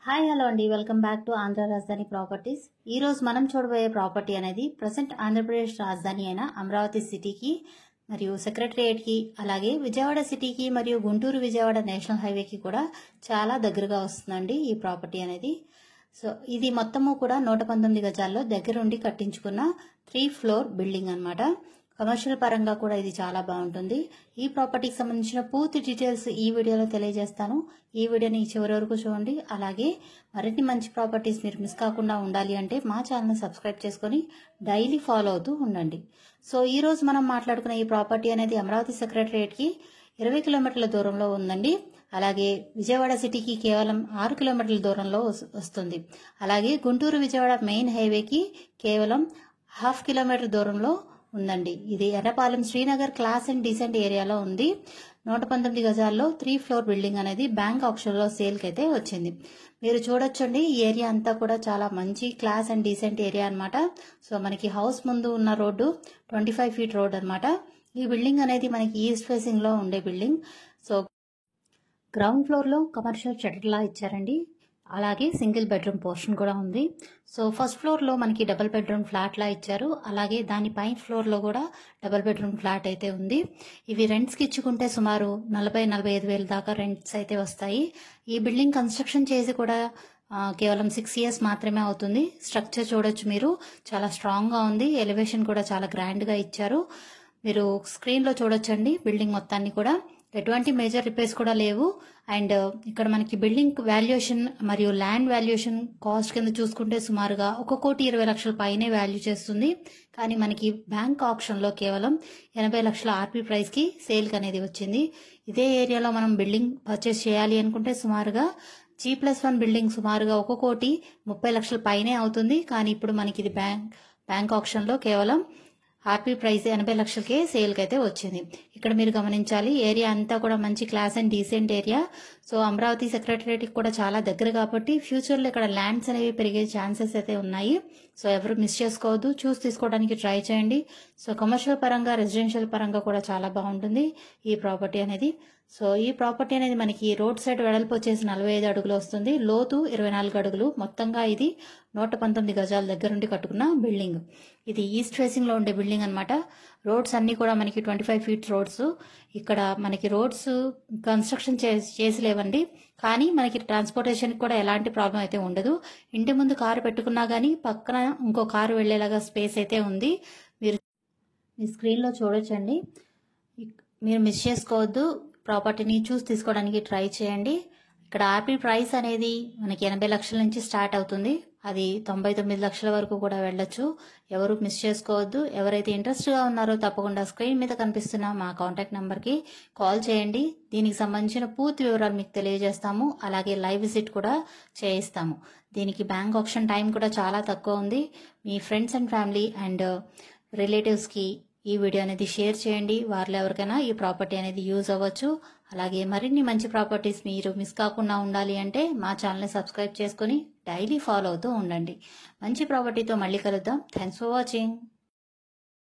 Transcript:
Hi hello అండి, welcome back to Andhra రాజధాని properties. ఈ రోజు మనం చూడబోయే ప్రాపర్టీ అనేది ప్రజెంట్ ఆంధ్రప్రదేశ్ రాజధాని అయిన అమరావతి సిటీకి మరియు సెక్రటరియేట్కి, అలాగే విజయవాడ సిటీకి మరియు గుంటూరు విజయవాడ నేషనల్ హైవేకి కూడా చాలా దగ్గరగా వస్తుందండి ఈ ప్రాపర్టీ అనేది. సో ఇది మొత్తము కూడా 119 గజాల్లో దగ్గరుండి కట్టించుకున్న 3 ఫ్లోర్ బిల్డింగ్ అన్నమాట. కమర్షియల్ పరంగా కూడా ఇది చాలా బాగుంటుంది. ఈ ప్రాపర్టీకి సంబంధించిన పూర్తి డీటెయిల్స్ ఈ వీడియోలో తెలియజేస్తాను. ఈ వీడియోని చివరి వరకు చూడండి. అలాగే మరిన్ని మంచి ప్రాపర్టీస్ మీరు మిస్ కాకుండా ఉండాలి అంటే మా ఛానల్ని సబ్స్క్రైబ్ చేసుకొని డైలీ ఫాలో అవుతూ ఉండండి. సో ఈ రోజు మనం మాట్లాడుకున్న ఈ ప్రాపర్టీ అనేది అమరావతి సెక్రటరియేట్కి 20 కిలోమీటర్ల దూరంలో ఉందండి. అలాగే విజయవాడ సిటీకి కేవలం 6 కిలోమీటర్ల దూరంలో వస్తుంది. అలాగే గుంటూరు విజయవాడ మెయిన్ హైవేకి కేవలం 1/2 కిలోమీటర్ దూరంలో ఉందండి. ఇది Errapalem Srinagar class and decent ఏరియాలో ఉంది. 119 గజాల్లో 3 ఫ్లోర్ బిల్డింగ్ అనేది బ్యాంక్ ఆప్షన్లో సేల్కి అయితే వచ్చింది. మీరు చూడొచ్చండి, ఈ ఏరియా అంతా కూడా చాలా మంచి క్లాస్ అండ్ డీసెంట్ ఏరియా అన్నమాట. సో మనకి హౌస్ ముందు ఉన్న రోడ్డు 25 ఫీట్ రోడ్ అన్నమాట. ఈ బిల్డింగ్ అనేది మనకి ఈస్ట్ ఫేసింగ్ లో ఉండే బిల్డింగ్. సో గ్రౌండ్ ఫ్లోర్ లో కమర్షియల్ షట్టర్ లా ఇచ్చారండి. అలాగే సింగిల్ బెడ్రూమ్ పోర్షన్ కూడా ఉంది. సో ఫస్ట్ ఫ్లోర్ లో మనకి డబుల్ బెడ్రూమ్ ఫ్లాట్ లా ఇచ్చారు. అలాగే దాని పై ఫ్లోర్ లో కూడా డబుల్ బెడ్రూమ్ ఫ్లాట్ అయితే ఉంది. ఇవి రెంట్స్ కి ఇచ్చుకుంటే సుమారు 40-45 వేల దాకా రెంట్స్ అయితే వస్తాయి. ఈ బిల్డింగ్ కన్స్ట్రక్షన్ చేసి కూడా కేవలం 6 ఇయర్స్ మాత్రమే అవుతుంది. స్ట్రక్చర్ చూడొచ్చు మీరు, చాలా స్ట్రాంగ్ గా ఉంది. ఎలివేషన్ కూడా చాలా గ్రాండ్ గా ఇచ్చారు. మీరు స్క్రీన్ లో చూడొచ్చండి బిల్డింగ్ మొత్తాన్ని కూడా. ఎటువంటి మేజర్ రిపేర్స్ కూడా లేవు. అండ్ ఇక్కడ మనకి బిల్డింగ్ వాల్యుయేషన్ మరియు ల్యాండ్ వాల్యుయేషన్ కాస్ట్ కింద చూసుకుంటే సుమారుగా 1,20,00,000 పైనే వాల్యూ చేస్తుంది. కానీ మనకి బ్యాంక్ ఆప్షన్ లో కేవలం 80 లక్షల ఆర్పీ ప్రైస్ కి సేల్ అనేది వచ్చింది. ఇదే ఏరియాలో మనం బిల్డింగ్ పర్చేస్ చేయాలి అనుకుంటే సుమారుగా G+1 బిల్డింగ్ సుమారుగా 1,30,00,000 పైనే అవుతుంది. కానీ ఇప్పుడు మనకి ఇది బ్యాంక్ ఆప్షన్ లో కేవలం ఆర్పీ ప్రైస్ 80 లక్షలకే సేల్కి అయితే వచ్చింది. ఇక్కడ మీరు గమనించాలి, ఏరియా అంతా కూడా మంచి class and decent area. So Amaravati సెక్రటరియేట్కి కూడా చాలా దగ్గర కాబట్టి ఫ్యూచర్లో ఇక్కడ ల్యాండ్స్ అనేవి పెరిగే ఛాన్సెస్ అయితే ఉన్నాయి. సో ఎవరు మిస్ చేసుకోవద్దు, చూసి తీసుకోవడానికి ట్రై చేయండి. సో కమర్షియల్ పరంగా, రెసిడెన్షియల్ పరంగా కూడా చాలా బాగుంటుంది ఈ ప్రాపర్టీ అనేది. సో ఈ ప్రాపర్టీ అనేది మనకి రోడ్ సైడ్ వెడల్పు వచ్చేసి 45 అడుగులు వస్తుంది, లోతు 24 అడుగులు. మొత్తంగా ఇది 119 గజాల దగ్గర నుండి కట్టుకున్న బిల్డింగ్. ఇది ఈస్ట్ ఫేసింగ్ లో ఉండే బిల్డింగ్ అన్నమాట. రోడ్స్ అన్ని కూడా మనకి 25 ఫీట్ రోడ్స్. ఇక్కడ మనకి రోడ్స్ కన్స్ట్రక్షన్ చేసి లేవండి, కానీ మనకి ట్రాన్స్పోర్టేషన్ కూడా ఎలాంటి ప్రాబ్లం అయితే ఉండదు. ఇంటి ముందు కారు పెట్టుకున్నా గానీ పక్కన ఇంకో కారు వెళ్లేలాగా స్పేస్ అయితే ఉంది. మీరు మీ స్క్రీన్ లో చూడొచ్చండి. మీరు మిస్ చేసుకోవద్దు, ప్రాపర్టీని చూసి తీసుకోవడానికి ట్రై చేయండి. ఇక్కడ ఆర్పీ ప్రైస్ అనేది మనకి 80 లక్షల నుంచి స్టార్ట్ అవుతుంది. అది 99 లక్షల వరకు కూడా వెళ్ళొచ్చు. ఎవరు మిస్ చేసుకోవద్దు. ఎవరైతే ఇంట్రెస్ట్గా ఉన్నారో తప్పకుండా స్క్రీన్ మీద కనిపిస్తున్న మా కాంటాక్ట్ నెంబర్కి కాల్ చేయండి. దీనికి సంబంధించిన పూర్తి వివరాలు మీకు తెలియజేస్తాము. అలాగే లైవ్ విజిట్ కూడా చేయిస్తాము. దీనికి బ్యాంక్ ఆప్షన్ టైం కూడా చాలా తక్కువ ఉంది. మీ ఫ్రెండ్స్ అండ్ ఫ్యామిలీ అండ్ రిలేటివ్స్కి ఈ వీడియో అనేది షేర్ చేయండి. వారిలో ఎవరికైనా ఈ ప్రాపర్టీ అనేది యూజ్ అవ్వచ్చు. అలాగే మరిన్ని మంచి ప్రాపర్టీస్ మీరు మిస్ కాకుండా ఉండాలి అంటే మా ఛానల్ని సబ్స్క్రైబ్ చేసుకుని డైలీ ఫాలో అవుతూ ఉండండి. మంచి ప్రాపర్టీతో మళ్ళీ కలుద్దాం. Thanks for watching.